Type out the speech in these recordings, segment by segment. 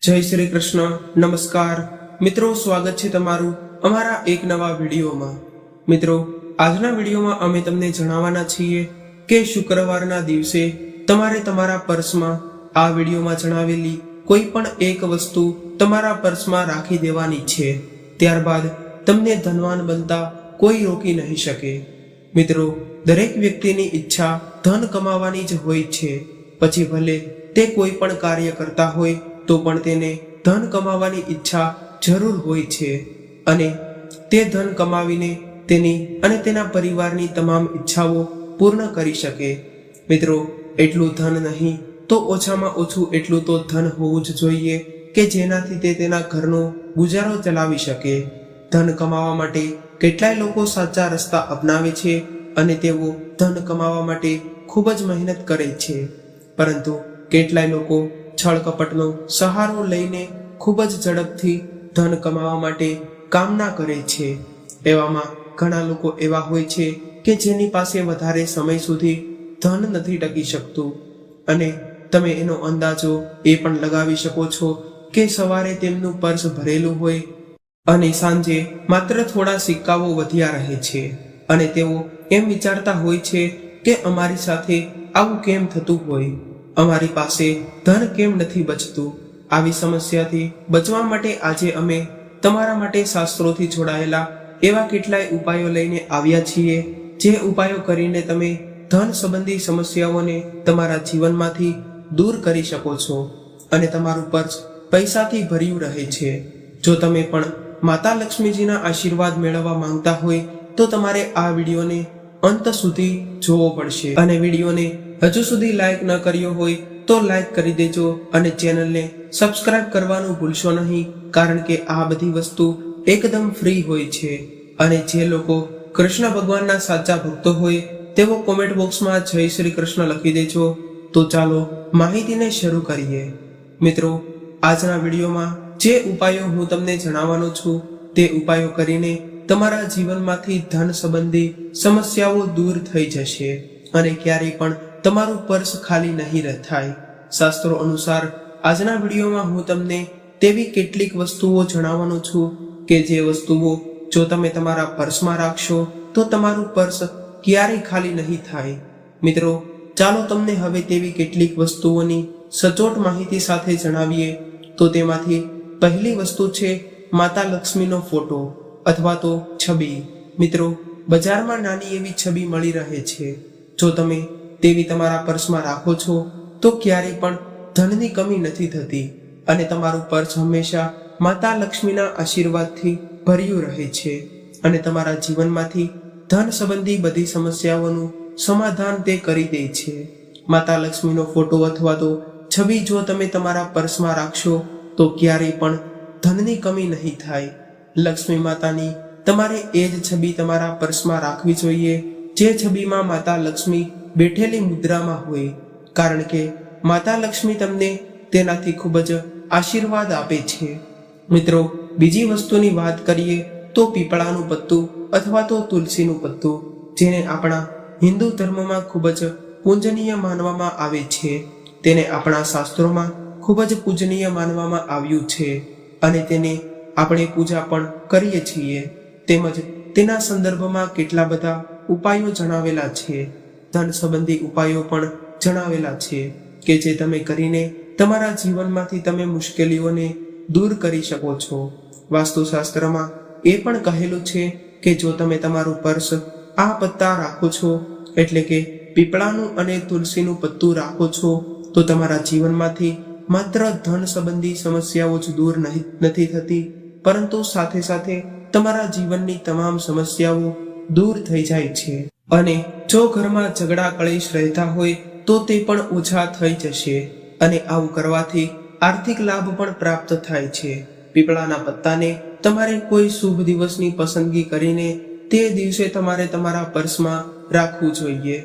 જય શ્રી કૃષ્ણ. નમસ્કાર મિત્રો, સ્વાગત છે તમારું અમારા એક નવા વિડીયોમાં. મિત્રો, આજના વિડીયોમાં અમે તમને જણાવવાના છીએ કે શુક્રવારના દિવસે તમારે તમારા પર્સમાં આ વિડીયોમાં જણાવેલી કોઈ પણ એક વસ્તુ તમારા પર્સમાં રાખી દેવાની છે. ત્યારબાદ તમને ધનવાન બનતા કોઈ રોકી નહીં શકે. મિત્રો, દરેક વ્યક્તિની ઈચ્છા ધન કમાવાની જ હોય છે. પછી ભલે તે કોઈ પણ કાર્ય કરતા હોય તો પણ તેને ધન કમાવાની ઈચ્છા જરૂર હોય છે અને તે ધન કમાવીને તેની અને તેના પરિવારની તમામ ઈચ્છાઓ પૂર્ણ કરી શકે. મિત્રો, એટલું ધન નહીં તો ઓછામાં ઓછું એટલું તો ધન હોવું જ જોઈએ કે જેનાથી તે તેના ઘરનો ગુજારો ચલાવી શકે. ધન કમાવા માટે કેટલાય લોકો સાચા રસ્તા અપનાવે છે અને તેઓ ધન કમાવા માટે ખૂબ જ મહેનત કરે છે, પરંતુ કેટલાય લોકો છળ કપટનો સહારો લઈને ખૂબ જ ઝડપથી ધન કમાવા માટે કામના કરે છે. એવામાં ઘણા લોકો એવા હોય છે કે જેની પાસે વધારે સમય સુધી ધન નથી ટકી શકતું અને તમે એનો અંદાજો એ પણ લગાવી શકો છો કે સવારે તેમનું પર્સ ભરેલું હોય અને સાંજે માત્ર થોડા સિક્કાઓ વધ્યા રહે છે અને તેઓ એમ વિચારતા હોય છે કે અમારી સાથે આવું કેમ થતું હોય, અમારી પાસે ધન કેમ નથી બચતું. આવી સમસ્યાથી બચવા માટે આજે અમે તમારા માટે શાસ્ત્રોથી જોડાયેલા એવા કેટલાય ઉપાયો લઈને આવ્યા છીએ, જે ઉપાયો કરીને તમે ધન સંબંધી સમસ્યાઓને તમારા જીવનમાંથી દૂર કરી શકો છો અને તમારું પર્સ પૈસાથી ભર્યું રહે છે. જો તમે પણ માતા લક્ષ્મીજીના આશીર્વાદ મેળવવા માંગતા હોય તો તમારે આ વિડીયોને અંત સુધી જોવો પડશે અને વિડીયોને હજુ સુધી લાઈક ન કર્યો હોય તો લાઈક કરી દેજો અને ચેનલને સબસ્ક્રાઇબ કરવાનું ભૂલશો નહીં, કારણ કે આ બધી વસ્તુ એકદમ ફ્રી હોય છે. અને જે લોકો કૃષ્ણ ભગવાનના સાચા ભક્તો હોય તેઓ કોમેન્ટ બોક્સમાં જય શ્રી કૃષ્ણ લખી દેજો. તો ચાલો માહિતીને શરૂ કરીએ. મિત્રો, આજના વિડીયોમાં જે ઉપાયો હું તમને જણાવવાનો છું તે ઉપાયો કરીને તમારા જીવનમાંથી ધન સંબંધી સમસ્યાઓ દૂર થઈ જશે અને ક્યારેય પણ તમારું પર્સ ખાલી નહીં થાય. શાસ્ત્રો અનુસાર આજના વિડીયોમાં હું તમને તેવી કેટલીક વસ્તુઓ જણાવવાનો છું કે જે વસ્તુઓ જો તમે તમારા પર્સમાં રાખશો તો તમારું પર્સ ક્યારેય ખાલી નહીં થાય. મિત્રો, ચાલો તમને હવે તેવી કેટલીક વસ્તુઓની સચોટ માહિતી સાથે જણાવીએ. તો તેમાંથી પહેલી વસ્તુ છે માતા લક્ષ્મીનો ફોટો અથવા તો છબી. મિત્રો, બજારમાં નાની એવી છબી મળી રહે છે. જો તમે તેવી તમારા પર્સમાં રાખો છો તો ક્યારેય પણ ધનની કમી નથી થતી અને તમારું પર્સ હંમેશા માતા લક્ષ્મીના આશીર્વાદથી ભર્યું રહે છે અને તમારા જીવનમાંથી ધન સંબંધી બધી સમસ્યાઓનું સમાધાન તે કરી દે છે. માતા લક્ષ્મીનો ફોટો અથવા તો છબી જો તમે તમારા પર્સમાં રાખશો તો ક્યારેય પણ ધનની કમી નહીં થાય. લક્ષ્મી માતાની તમારે એ જ છબી તમારા પર્સમાં રાખવી જોઈએ જે છબીમાં માતા લક્ષ્મી બેઠેલી મુદ્રામાં હોય, કારણ કે માતા લક્ષ્મી તમને તેનાથી ખૂબ જ આશીર્વાદ આપે છે. મિત્રો, બીજી વસ્તુની વાત કરીએ તો પીપળાનું પત્તું અથવા તો તુલસીનું પત્તું, જેને આપણા હિન્દુ ધર્મમાં ખૂબ જ પૂજનીય માનવામાં આવે છે. તેને આપણા શાસ્ત્રોમાં ખૂબ જ પૂજનીય માનવામાં આવ્યું છે અને તેને આપણે પૂજા પણ કરીએ છીએ. તેમજ તેના સંદર્ભમાં કેટલા બધા ઉપાયો જણાવેલા છે, ધન સંબંધી ઉપાયો પણ જણાવેલા છે કે જે તમે કરીને તમારા જીવનમાંથી તમે મુશ્કેલીઓને દૂર કરી શકો છો. વાસ્તુશાસ્ત્રમાં એ પણ કહેલું છે કે જો તમે તમારું પર્સ આ પત્તા રાખો છો, એટલે કે પીપળાનું અને તુલસીનું પત્તું રાખો છો, તો તમારા જીવનમાંથી માત્ર ધન સંબંધી સમસ્યાઓ જ દૂર નથી થતી, પરંતુ સાથે સાથે તમારા જીવનની તમામ સમસ્યાઓ દૂર થઈ જાય છે. અને જો ઘરમાં ઝઘડા કળેશ રહેતા હોય તો તે પણ ઓછા થઈ જશે અને આવું કરવાથી આર્થિક લાભ પણ પ્રાપ્ત થાય છે. પીપળાના પત્તાને તમારે કોઈ શુભ દિવસની પસંદગી કરીને તે દિવસે તમારે તમારા પર્સમાં રાખવું જોઈએ.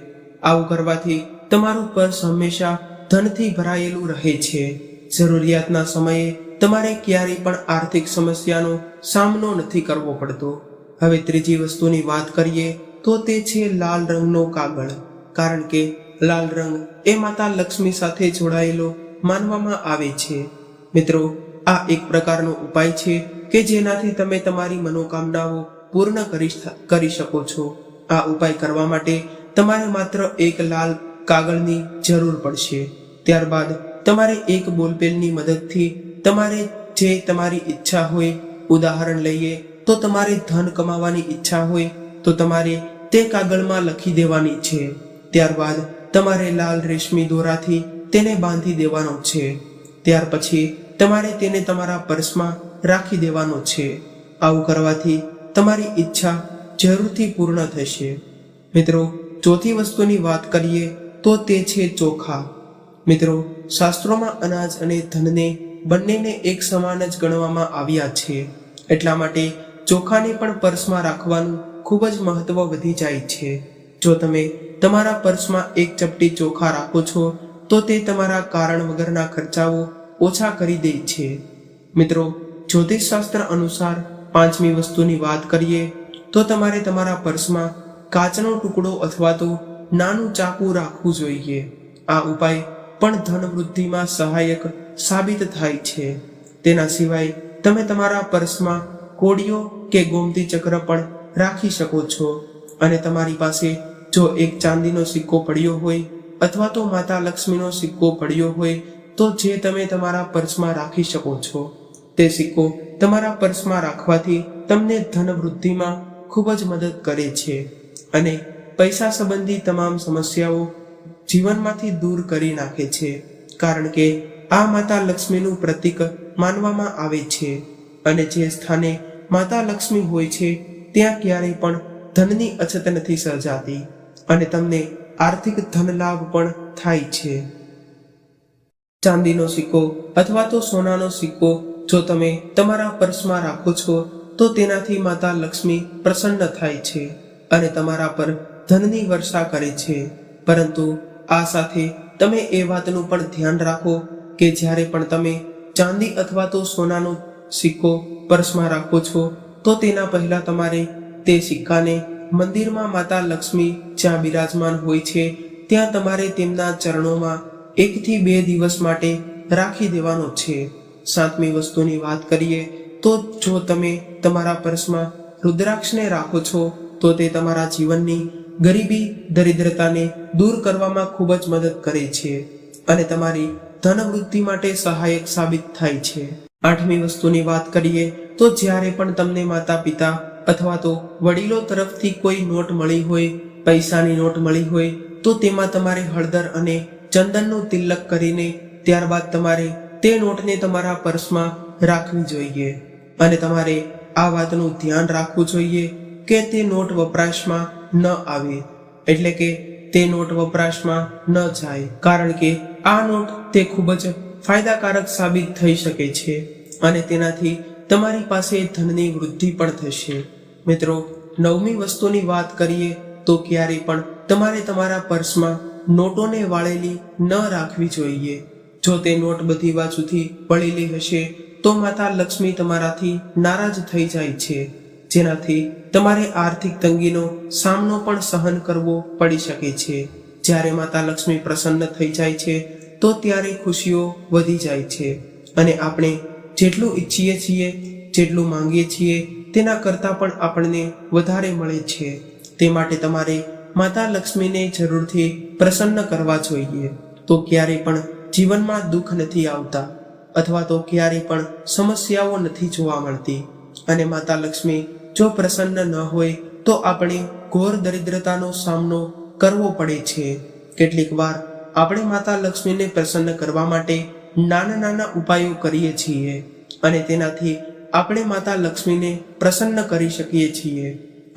આવું કરવાથી તમારું પર્સ હંમેશા ધનથી ભરાયેલું રહે છે. જરૂરિયાતના સમયે તમારે ક્યારેય પણ આર્થિક સમસ્યાનો સામનો નથી કરવો પડતો. હવે ત્રીજી વસ્તુની વાત કરીએ તો તે છે લાલ રંગનો કાગળ, કારણ કે લાલ રંગ એ માતા લક્ષ્મી સાથે જોડાયેલો માનવામાં આવે છે. મિત્રો, આ એક પ્રકારનો ઉપાય છે કે જેનાથી તમે તમારી મનોકામનાઓ પૂર્ણ કરી શકો છો. આ ઉપાય કરવા માટે તમારે માત્ર એક લાલ કાગળની જરૂર પડશે. ત્યારબાદ તમારે એક બોલપેનની મદદથી તમારે જે તમારી ઈચ્છા હોય, ઉદાહરણ લઈએ તો તમારે ધન કમાવાની ઈચ્છા હોય તો તમારે તે કાગળમાં લખી દેવાની છે. ત્યારબાદ તમારે લાલ રેશમી દોરાથી તેને બાંધી દેવાનો છે. ત્યાર પછી તમારે તેને તમારા પર્સમાં રાખી દેવાનો છે. આવું કરવાથી તમારી ઈચ્છા જરૂરથી પૂર્ણ થશે. મિત્રો, ચોથી વસ્તુની વાત કરીએ તો તે છે ચોખા. મિત્રો, શાસ્ત્રોમાં અનાજ અને ધનને બંનેને એક સમાન જ ગણવામાં આવ્યા છે. એટલા માટે ચોખાને પણ પર્સમાં રાખવાનું ખૂબ જ મહત્વ વધી જાય છે. જો તમે તમારા પર્સમાં એક ચપટી ચોખા રાખો છો તો તે તમારા કારણ વગરના ખર્ચાઓ ઓછા કરી દે છે. મિત્રો, જ્યોતિષશાસ્ત્ર અનુસાર પાંચમી વસ્તુની વાત કરીએ તો તમારે તમારા પર્સમાં કાચનો ટુકડો અથવા તો નાનું ચાકુ રાખવું જોઈએ. આ ઉપાય પણ ધન વૃદ્ધિમાં સહાયક સાબિત થાય છે. તેના સિવાય તમે તમારા પર્સમાં કોડીઓ કે ગોમતી ચક્ર પણ રાખી શકો છો. અને તમારી પાસે જો એક ચાંદીનો સિક્કો પડ્યો હોય અથવા તો માતા લક્ષ્મીનો સિક્કો પડ્યો હોય તો જે તમે તમારા પર્સમાં રાખી શકો છો. તે સિક્કો તમારા પર્સમાં રાખવાથી તમને ધન વૃદ્ધિમાં ખૂબ જ મદદ કરે છે અને પૈસા સંબંધી તમામ સમસ્યાઓ જીવનમાંથી દૂર કરી નાખે છે. કારણ કે આ માતા લક્ષ્મીનું પ્રતીક માનવામાં આવે છે અને જે સ્થાને માતા લક્ષ્મી હોય છે ત્યાં ક્યારેય પણ ધનની અછત નથી સર્જાતી અને તમને આર્થિક ધન લાભ પણ થાય છે. ચાંદીનો સિક્કો અથવા તો સોનાનો સિક્કો જો તમે તમારા પર્સમાં રાખો છો તો તેનાથી માતા લક્ષ્મી પ્રસન્ન થાય છે અને તમારા પર ધનની વર્ષા કરે છે. પરંતુ આ સાથે તમે એ વાતનું પણ ધ્યાન રાખો કે જ્યારે પણ તમે ચાંદી અથવા તો સોનાનો સિક્કો પર્સમાં રાખો છો તો તેના પહેલા તમારે તે સિક્કાને મંદિરમાં માતા લક્ષ્મી જ્યાં બિરાજમાન હોય છે ત્યાં તમારે તેમના ચરણોમાં 1 થી 2 દિવસ માટે રાખી દેવાનો છે. સાતમી વસ્તુની વાત કરીએ તો જો તમે તમારા પર્સમાં રુદ્રાક્ષને રાખો છો તો તે તમારા જીવનની ગરીબી દરિદ્રતાને દૂર કરવામાં ખૂબ જ મદદ કરે છે અને તમારી ધન વૃદ્ધિ માટે સહાયક સાબિત થાય છે. આઠમી વસ્તુની વાત કરીએ તો જ્યારે પણ તમને માતા પિતા અથવા તો વડીલો તરફથી કોઈ નોટ મળી હોય, પૈસાની નોટ મળી હોય તો તેમાં તમારે હળદર અને ચંદનનું તિલક કરીને ત્યારબાદ તમારે તે નોટને તમારા પર્સમાં રાખવી જોઈએ અને તમારે આ વાતનું ધ્યાન રાખવું જોઈએ કે તે નોટ વપરાશમાં ન આવે, એટલે કે તે નોટ વપરાશમાં ન જાય. કારણ કે આ નોટ તે ખૂબ જ ફાયદાકારક સાબિત થઈ શકે છે અને તેનાથી તમારી પાસે ધનની વૃદ્ધિ પણ થશે. મિત્રો, નવમી વસ્તુની વાત કરીએ તો ક્યારેય પણ તમારે તમારા પર્સમાં નોટોને વાળેલી ન રાખવી જોઈએ. જો તે નોટ બધી બાજુથી વળેલી હશે તો માતા લક્ષ્મી તમારાથી નારાજ થઈ જાય છે, જેનાથી તમારે આર્થિક તંગીનો સામનો પણ સહન કરવો પડી શકે છે. જ્યારે માતા લક્ષ્મી પ્રસન્ન થઈ જાય છે તો ત્યારે ખુશીઓ વધી જાય છે અને આપણે જેટલું ઈચ્છીએ છીએ, જેટલું માંગીએ છીએ તેના કરતાં પણ આપણને વધારે મળે છે. તે માટે તમારે માતા લક્ષ્મીને જરૂરથી પ્રસન્ન કરવા જોઈએ. તો ક્યારેય પણ જીવનમાં દુઃખ નથી આવતા અથવા તો ક્યારેય પણ સમસ્યાઓ નથી જોવા મળતી અને માતા લક્ષ્મી જો પ્રસન્ન ન હોય તો આપણે ઘોર દરિદ્રતાનો સામનો કરવો પડે છે. કેટલીક વાર આપણે માતા લક્ષ્મીને પ્રસન્ન કરવા માટે નાના નાના ઉપાયો કરીએ છીએ અને તેનાથી આપણે માતા લક્ષ્મીને પ્રસન્ન કરી શકીએ છીએ.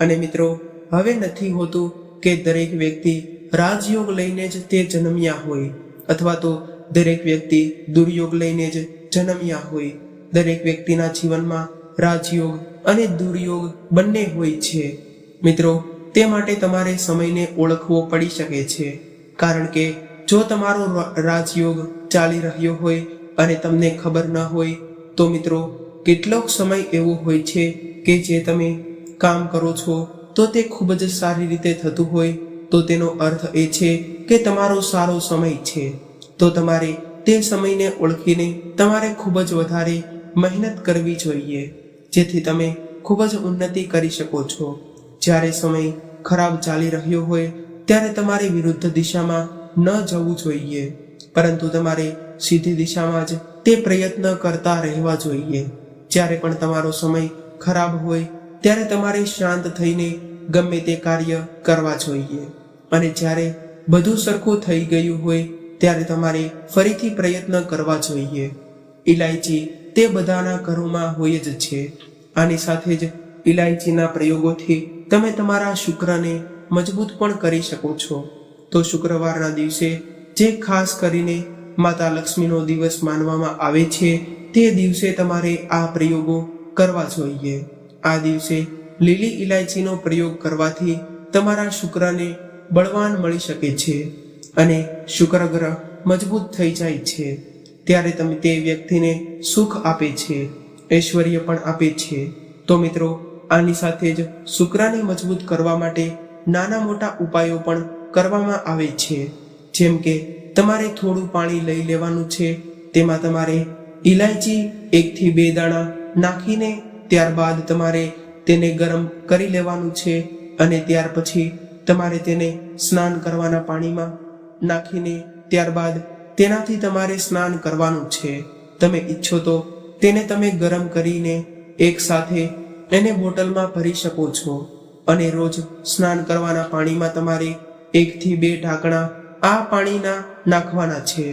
અને મિત્રો, હવે નથી હોતું કે દરેક વ્યક્તિ રાજયોગ લઈને જ તે જન્મ્યા હોય અથવા તો દરેક વ્યક્તિ દુર્યોગ લઈને જ જન્મ્યા હોય. દરેક વ્યક્તિના જીવનમાં રાજયોગ અને દુર્યોગ બંને હોય છે. મિત્રો, તે માટે તમારે સમયને ઓળખવો પડી શકે છે. કારણ કે જો તમારો રાજયોગ ચાલી રહ્યો હોય અને તમને ખબર ન હોય તો મિત્રો કેટલોક સમય એવો હોય છે કે જે તમે કામ કરો છો તો તે ખૂબ જ સારી રીતે થતું હોય તો તેનો અર્થ એ છે કે તમારો સારો સમય છે. તો તમારે તે સમયને ઓળખીને તમારે ખૂબ જ વધારે મહેનત કરવી જોઈએ, જેથી તમે ખૂબ જ ઉન્નતિ કરી શકો છો. જ્યારે સમય ખરાબ ચાલી રહ્યો હોય ત્યારે તમારે વિરુદ્ધ દિશામાં ન જવું જોઈએ, પરંતુ તમારે સીધી દિશામાં જ તે પ્રયત્ન કરતા રહેવા જોઈએ. જ્યારે પણ તમારો સમય ખરાબ હોય ત્યારે તમારે શાંત થઈને ગમે તે કાર્ય કરવા જોઈએ, અને જ્યારે બધું સરખું થઈ ગયું હોય ત્યારે તમારે ફરીથી પ્રયત્ન કરવા જોઈએ. ઇલાયચી તે બધાના ઘરોમાં હોય જ છે. આની સાથે જ ઇલાયચીના પ્રયોગોથી તમે તમારા શુક્રને મજબૂત પણ કરી શકો છો. તો શુક્રવારના દિવસે, જે ખાસ કરીને માતા લક્ષ્મીનો દિવસ માનવામાં આવે છે, તે દિવસે તમારે આ પ્રયોગો કરવા જોઈએ. આ દિવસે લીલી ઇલાયચીનો પ્રયોગ કરવાથી તમારા શુક્રને બળવાન મળી શકે છે અને શુક્ર ગ્રહ મજબૂત થઈ જાય છે. ત્યારે તમે તે વ્યક્તિને સુખ આપે છે, ઐશ્વર્ય પણ આપે છે. તો મિત્રો, આની સાથે જ શુક્રને મજબૂત કરવા માટે નાના મોટા ઉપાયો પણ કરવામાં આવે છે. જેમ કે તમારે થોડું પાણી લઈ લેવાનું છે, તેમાં તમારે ઇલાયચી 1 થી 2 દાણા નાખીને ત્યારબાદ તમારે તેને ગરમ કરી લેવાનું છે, અને ત્યાર પછી તમારે તેને સ્નાન કરવાના પાણીમાં નાખીને ત્યારબાદ તેનાથી તમારે સ્નાન કરવાનું છે. તમે ઈચ્છો તો તેને તમે ગરમ કરીને એક સાથે એને બોટલમાં ભરી શકો છો, અને રોજ સ્નાન કરવાના પાણીમાં તમારે 1 થી 2 ઢાંકણા આ પાણીના નાખવાના છે.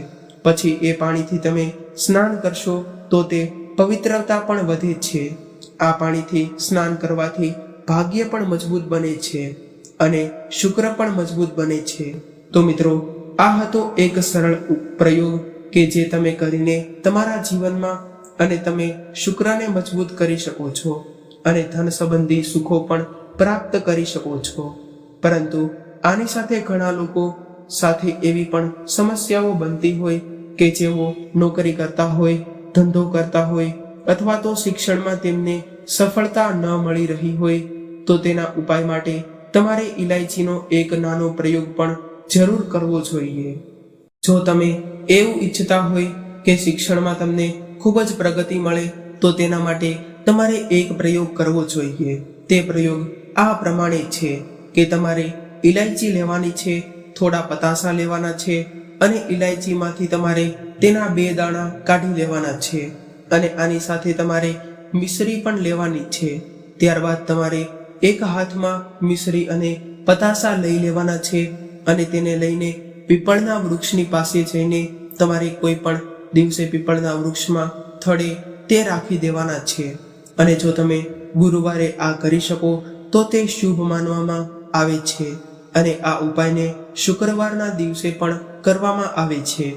પછી એ પાણીથી તમે સ્નાન કરશો તો તે પવિત્રતા પણ વધે છે. આ પાણીથી સ્નાન કરવાથી ભાગ્ય પણ મજબૂત બને છે અને શુક્ર પણ મજબૂત બને છે. તો મિત્રો, આ હતો એક સરળ પ્રયોગ કે જે તમે કરીને તમારા જીવનમાં અને તમે શુક્રને મજબૂત કરી શકો છો અને ધન સંબંધી સુખો પણ પ્રાપ્ત કરી શકો છો. પરંતુ આની સાથે ઘણા લોકો સાથે એવી પણ સમસ્યાઓ બનતી હોય કે જેઓ નોકરી કરતા હોય, ધંધો કરતા હોય, અથવા તો શિક્ષણમાં તેમને સફળતા ન મળી રહી હોય, તો તેના ઉપાય માટે તમારે ઇલાયચીનો એક નાનો પ્રયોગ પણ જરૂર કરવો જોઈએ. જો તમે એવું ઈચ્છતા હોય કે શિક્ષણમાં તમને ખૂબ જ પ્રગતિ મળે, તો તેના માટે તમારે એક પ્રયોગ કરવો જોઈએ. તે પ્રયોગ આ પ્રમાણે છે કે તમારે ઇલાયચી લેવાની છે, થોડા પતાસા લેવાના છે, અને ઇલાયચીમાંથી તમારે તેના 2 દાણા કાઢી લેવાના છે, અને આની સાથે તમારે મિશ્રી પણ લેવાની છે. ત્યારબાદ તમારે એક હાથમાં મિશ્રી અને પતાસા લઈ લેવાના છે, અને તેને લઈને પીપળના વૃક્ષની પાસે જઈને તમારે કોઈ પણ દિવસે પીપળના વૃક્ષમાં થડે તે રાખી દેવાના છે. અને જો તમે ગુરુવારે આ કરી શકો તો તે શુભ માનવામાં આવે છે, અને આ ઉપાયને શુક્રવારના દિવસે પણ કરવામાં આવે છે.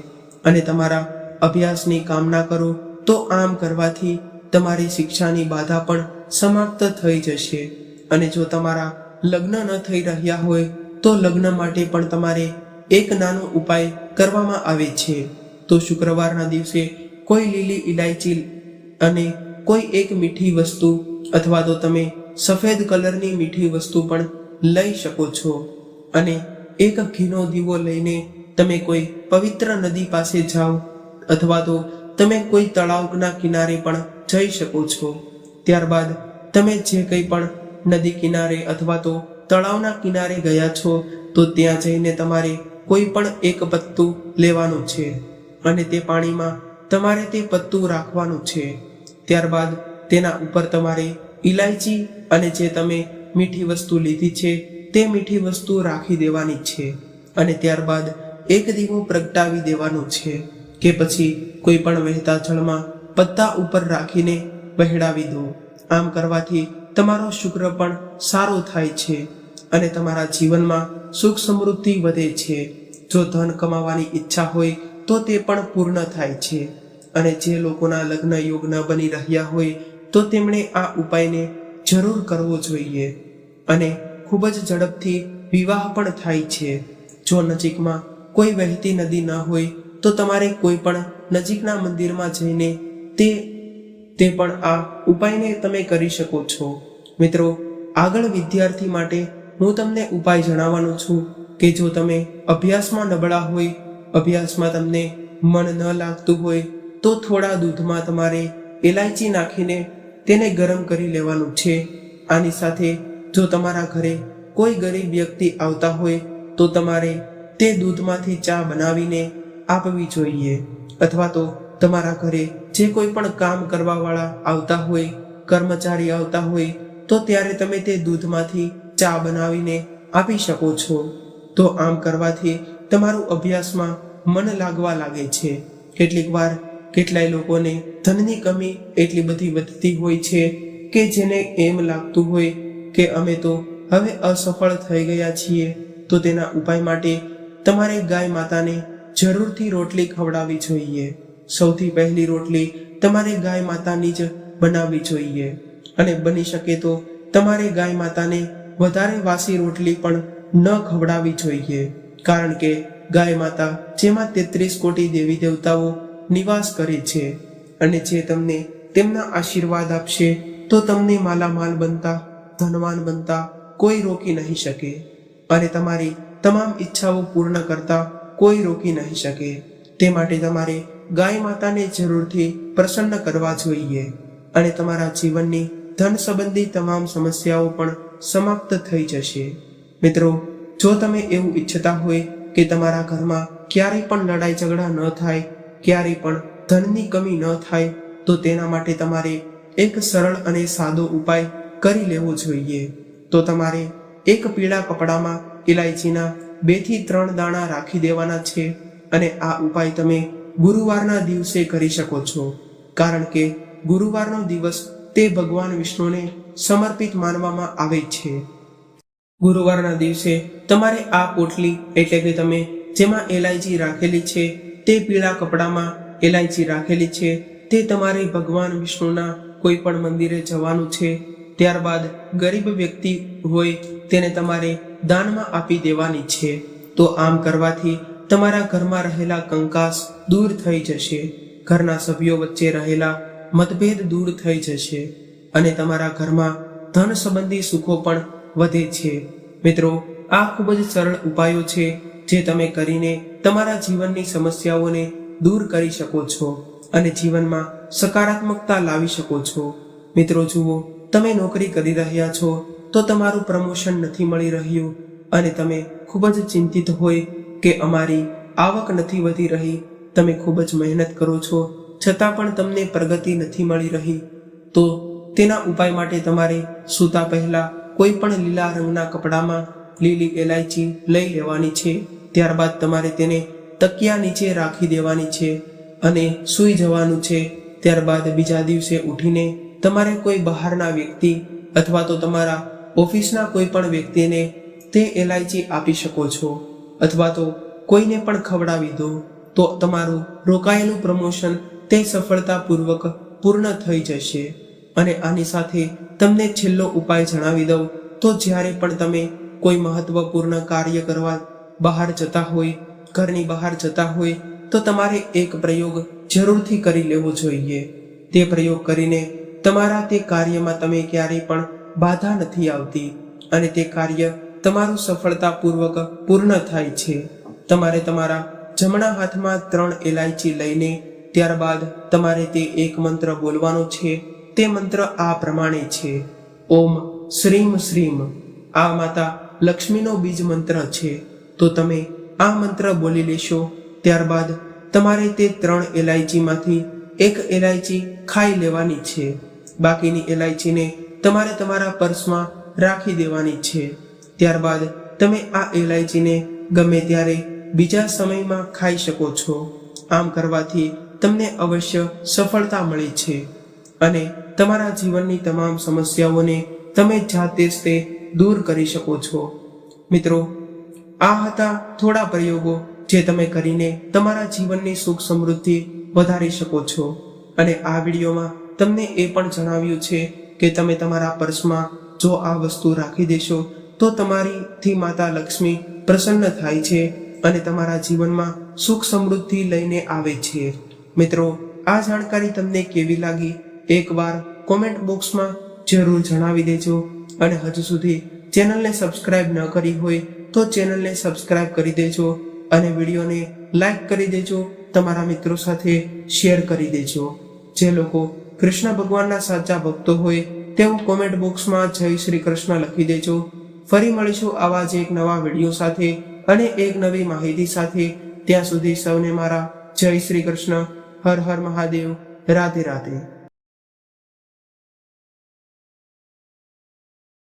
અને તમારા અભ્યાસની કામના કરો તો આમ કરવાથી તમારી શિક્ષાની બાધા પણ સમાપ્ત થઈ જશે. અને જો તમારા લગ્ન ન થઈ રહ્યા હોય તો લગ્ન માટે પણ તમારે એક નાનો ઉપાય કરવામાં આવે છે. તો શુક્રવારના દિવસે કોઈ લીલી ઇલાયચી અને કોઈ એક મીઠી વસ્તુ, અથવા તો તમે સફેદ કલરની મીઠી વસ્તુ પણ લઈ શકો છો, અને એક ઘીનો દીવો લઈને તમે કોઈ પવિત્ર નદી પાસે જાઓ, અથવા તો તમે કોઈ તળાવના કિનારે પણ જઈ શકો છો. ત્યારબાદ તમે જે કંઈ પણ નદી કિનારે અથવા તો તળાવના કિનારે ગયા છો, તો ત્યાં જઈને તમારે કોઈ પણ એક પત્તું લેવાનું છે, અને તે પાણીમાં તમારે તે પત્તું રાખવાનું છે. ત્યારબાદ તેના ઉપર તમારે ઇલાયચી અને જે તમે મીઠી વસ્તુ લીધી છે તે મીઠી વસ્તુ રાખી દેવાની છે, અને ત્યારબાદ એક દીવો પ્રગટાવી દેવાનો છે, કે પછી કોઈ પણ વહેતા જળમાં પત્તા ઉપર રાખીને વહેડાવી દો. આમ કરવાથી તમારો શુક્ર પણ સારો થાય છે અને તમારા જીવનમાં સુખ સમૃદ્ધિ વધે છે. જો ધન કમાવાની ઈચ્છા હોય તો તે પણ પૂર્ણ થાય છે. અને જે લોકોના લગ્ન યોગ ન બની રહ્યા હોય તો તેમણે આ ઉપાયને જરૂર કરવો જોઈએ, અને ખૂબ જ ઝડપથી વિવાહ પણ થાય છે. જો નજીકમાં કોઈ વહેતી નદી ન હોય તો તમારે કોઈ પણ નજીકના મંદિરમાં જઈને તે પણ આ ઉપાયને તમે કરી શકો છો. મિત્રો, આગળ વિદ્યાર્થી માટે હું તમને ઉપાય જણાવવાનો છું કે જો તમે અભ્યાસમાં નબળા હોય, અભ્યાસમાં તમને મન ન લાગતું હોય, તો થોડા દૂધમાં તમારે ઇલાયચી નાખીને તેને ગરમ કરી લેવાનું છે. આની સાથે જો તમારા ઘરે કોઈ ગરીબ વ્યક્તિ આવતા હોય તો તમારે તે દૂધમાંથી ચા બનાવીને આપવી જોઈએ. અથવા તો તમારા ઘરે જે કોઈ પણ કામ કરવાવાળા આવતા હોય, કર્મચારી આવતા હોય, તો ત્યારે તમે તે દૂધમાંથી ચા બનાવીને આપી શકો છો. તો આમ કરવાથી તમારું અભ્યાસમાં મન લાગવા લાગે છે. કેટલીક વાર કેટલાય લોકોને ધનની કમી એટલી બધી વધતી હોય છે કે જેને એમ લાગતું હોય કે અમે તો હવે અસફળ થઈ ગયા છીએ. તો તેના ઉપાય માટે તમારે ગાય માતાને જરૂરથી રોટલી ખવડાવવી જોઈએ. સૌથી પહેલી રોટલી તમારે ગાય માતાની જ બનાવવી જોઈએ. અને બની શકે તો તમારે ગાય માતાને વધારે વાસી રોટલી પણ ન ખવડાવવી જોઈએ. કારણ કે ગાય માતા જેમાં 33 કોટી દેવી દેવતાઓ નિવાસ કરે છે અને જે તમને તેમના આશીર્વાદ આપશે તો તમને માલામાલ બનતા, ધનવાન બનતા કોઈ રોકી નહીં શકે અને તમારી તમામ ઈચ્છાઓ પૂર્ણ કરતા કોઈ રોકી નહીં શકે. તે માટે તમારે ગાય માતાને જરૂરથી પ્રસન્ન કરવા જોઈએ અને તમારા જીવનની ધન સંબંધી તમામ સમસ્યાઓ પણ સમાપ્ત થઈ જશે. મિત્રો, જો તમે એવું ઈચ્છતા હોય કે તમારા ઘરમાં ક્યારેય પણ લડાઈ ઝઘડા ન થાય, ક્યારેય પણ ધનની કમી ન થાય, તો તેના માટે તમારે એક સરળ અને સાદો ઉપાય કરી લેવો જોઈએ. તો તમારે એક પીળા કપડામાં ઇલાયચીના 2 થી 3 દાણા રાખી દેવાના છે અને આ ઉપાય તમે ગુરુવારના દિવસે કરી શકો છો. કારણ કે ગુરુવારનો દિવસ તે ભગવાન વિષ્ણુને સમર્પિત માનવામાં આવે છે. ગુરુવારના દિવસે તમારે આ પોટલી એટલે કે તમે જેમાં ઇલાયચી રાખેલી છે, તે પીળા કપડામાં ઇલાયચી રાખેલી છે, તે તમારે ભગવાન વિષ્ણુના કોઈ પણ મંદિરે જવાનું છે. ત્યારબાદ ગરીબ વ્યક્તિ હોય તેને તમારે દાનમાં આપી દેવાની છે. તો આમ કરવાથી તમારા ઘરમાં રહેલા કંકાસ દૂર થઈ જશે, ઘરના સભ્યો વચ્ચે રહેલા મતભેદ દૂર થઈ જશે અને તમારા ઘરમાં ધન સંબંધી સુખો પણ વધે છે. મિત્રો, આ ખૂબ જ સરળ ઉપાયો છે જે તમે કરીને તમારા જીવનની સમસ્યાઓને દૂર કરી શકો છો અને જીવનમાં સકારાત્મકતા લાવી શકો છો. મિત્રો જુઓ, તમે નોકરી કરી રહ્યા છો તો તમારું પ્રમોશન નથી મળી રહ્યું અને તમે ખૂબ જ ચિંતિત હોય કે અમારી આવક નથી વધી રહી. તમે ખૂબ જ મહેનત કરો છો છતાં પણ તમને પ્રગતિ નથી મળી રહી. તો તેના ઉપાય માટે તમારે સૂતા પહેલા કોઈ પણ લીલા રંગના કપડામાં લીલી ઇલાયચી લઈ લેવાની છે. ત્યારબાદ તમારે તેને તકિયા નીચે રાખી દેવાની છે અને સૂઈ જવાનું છે. ત્યારબાદ બીજા દિવસે ઉઠીને તમારે કોઈ બહારના વ્યક્તિ અથવા તો તમારા ઓફિસના કોઈ પણ વ્યક્તિને તે ઇલાયચી આપી શકો છો અથવા તો કોઈને પણ ખવડાવી દો. તો તમારું રોકાયેલું પ્રમોશન તે સફળતાપૂર્વક પૂર્ણ થઈ જશે. અને આની સાથે તમને છેલ્લો ઉપાય જણાવી દઉં તો જ્યારે પણ તમે કોઈ મહત્વપૂર્ણ કાર્ય કરવા બહાર જતા હોય, ઘરની બહાર જતા હોય, તો તમારે એક પ્રયોગ જરૂરથી કરી લેવો જોઈએ. તે પ્રયોગ કરીને તમારા તે કાર્યમાં તમે ક્યારેય પણ બાધા નથી આવતી અને તે કાર્ય તમારું સફળતાપૂર્વક પૂર્ણ થાય છે. તમારે તમારા જમણા હાથમાં 3 ઇલાયચી લઈને ત્યારબાદ તમારે તે એક મંત્ર બોલવાનો છે. તે મંત્ર આ પ્રમાણે છે: ઓમ શ્રીમ શ્રીમ. આ માતા લક્ષ્મીનો બીજ મંત્ર છે. તો તમે આ મંત્ર બોલી લેશો. ત્યારબાદ તમારે તે 3 ઇલાયચીમાંથી એક ઇલાયચી ખાઈ લેવાની છે. બાકીની ઇલાયચીને તમારે તમારા પર્સમાં રાખી દેવાની છે. ત્યારબાદ તમે આ ઇલાયચીને ગમે ત્યારે બીજા સમયમાં ખાઈ શકો છો. આમ કરવાથી તમને અવશ્ય સફળતા મળે છે અને તમારા જીવનની તમામ સમસ્યાઓને તમે જાતે જ તે દૂર કરી શકો છો. મિત્રો, આ હતા થોડા પ્રયોગો જે તમે કરીને તમારા જીવનની સુખ સમૃદ્ધિ વધારી શકો છો. અને આ વિડીયોમાં તમને એ પણ જણાવ્યું છે કે તમે તમારા પર્સમાં જો આ વસ્તુ રાખી દેશો તો તમારીથી માતા લક્ષ્મી પ્રસન્ન થાય છે અને તમારા જીવનમાં સુખ સમૃદ્ધિ લઈને આવે છે. મિત્રો, આ જાણકારી તમને કેવી લાગી એકવાર કોમેન્ટ બોક્સમાં જરૂર જણાવી દેજો. અને હજુ સુધી ચેનલને સબસ્ક્રાઇબ ન કરી હોય તો ચેનલને સબસ્ક્રાઇબ કરી દેજો અને વિડીયોને લાઈક કરી દેજો. તમારા મિત્રો સાથે શેર કરી દેજો. જે લોકો કૃષ્ણ ભગવાનના સાચા ભક્તો હોય તેઓ કોમેન્ટ બોક્સમાં જય શ્રી કૃષ્ણ લખી દેજો. ફરી મળીશું આવા જ એક નવા વિડીયો સાથે અને એક નવી માહિતી સાથે. ત્યાં સુધી સૌને મારા જય શ્રી કૃષ્ણ. હર હર મહાદેવ. રાધે રાધે.